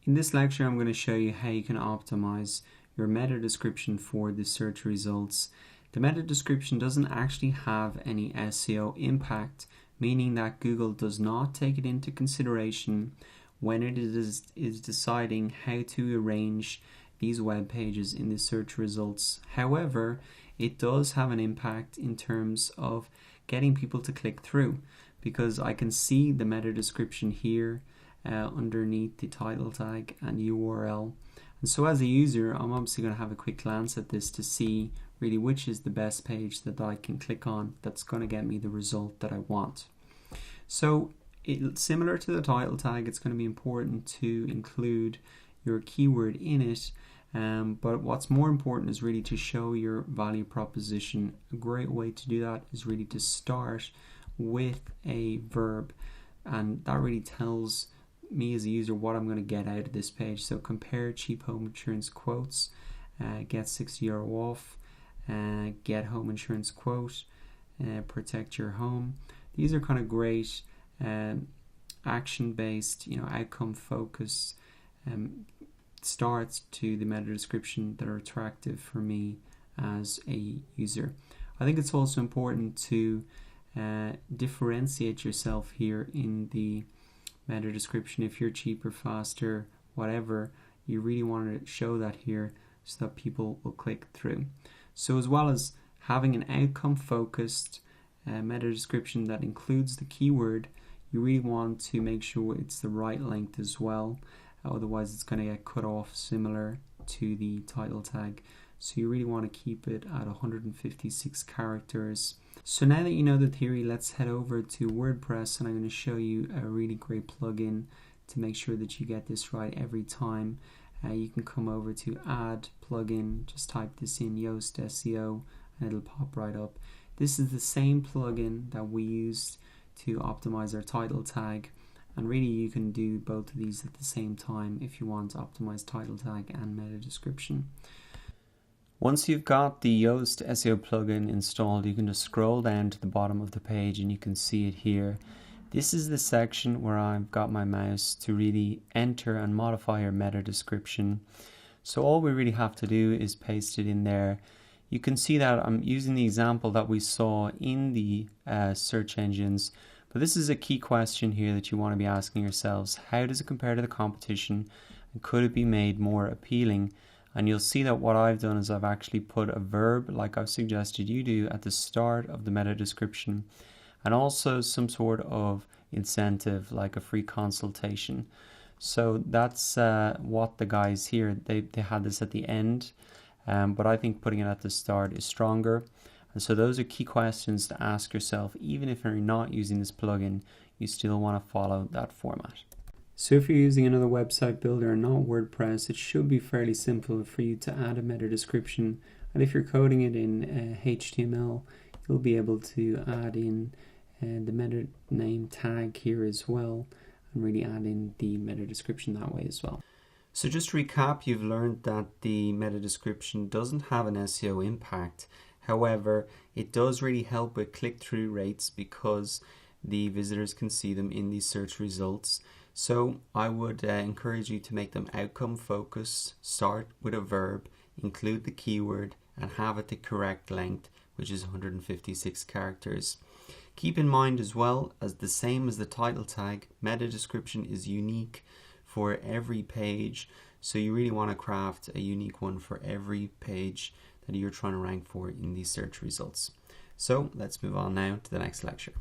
In this lecture, I'm going to show you how you can optimize your meta description for the search results. The meta description doesn't actually have any SEO impact, meaning that Google does not take it into consideration when it is deciding how to arrange these web pages in the search results. However, it does have an impact in terms of getting people to click through, because I can see the meta description here underneath the title tag and URL. And so as a user, I'm obviously going to have a quick glance at this to see really which is the best page that I can click on that's going to get me the result that I want. So similar to the title tag, it's going to be important to include your keyword in it. But what's more important is really to show your value proposition. A great way to do that is really to start with a verb, and that really tells me as a user what I'm going to get out of this page. So compare cheap home insurance quotes, get €60 off, get home insurance quote, protect your home. These are kind of great action-based, outcome-focused starts to the meta description that are attractive for me as a user. I think it's also important to differentiate yourself here in the meta description. If you're cheaper, faster, whatever, you really want to show that here so that people will click through. So as well as having an outcome focused meta description that includes the keyword, you really want to make sure it's the right length as well. Otherwise it's going to get cut off, similar to the title tag. So you really want to keep it at 156 characters. So now that you know the theory, let's head over to WordPress, and I'm going to show you a really great plugin to make sure that you get this right every time. You can come over to add plugin, just type this in, Yoast SEO, and it'll pop right up. This is the same plugin that we used to optimize our title tag, and really you can do both of these at the same time if you want to optimize title tag and meta description. Once you've got the Yoast SEO plugin installed, you can just scroll down to the bottom of the page and you can see it here. This is the section where I've got my mouse to really enter and modify your meta description. So all we really have to do is paste it in there. You can see that I'm using the example that we saw in the search engines, but this is a key question here that you want to be asking yourselves. How does it compare to the competition, and could it be made more appealing? And you'll see that what I've done is I've actually put a verb, like I've suggested you do, at the start of the meta description, and also some sort of incentive like a free consultation. So that's what the guys here, they had this at the end, but I think putting it at the start is stronger. And so those are key questions to ask yourself. Even if you're not using this plugin, you still want to follow that format. So if you're using another website builder and not WordPress, it should be fairly simple for you to add a meta description. And if you're coding it in HTML, you'll be able to add in the meta name tag here as well, and really add in the meta description that way as well. So just to recap, you've learned that the meta description doesn't have an SEO impact. However, it does really help with click-through rates because the visitors can see them in the search results. So I would encourage you to make them outcome focused, start with a verb, include the keyword, and have it the correct length, which is 156 characters. Keep in mind as well, as the same as the title tag, meta description is unique for every page. So you really want to craft a unique one for every page that you're trying to rank for in these search results. So let's move on now to the next lecture.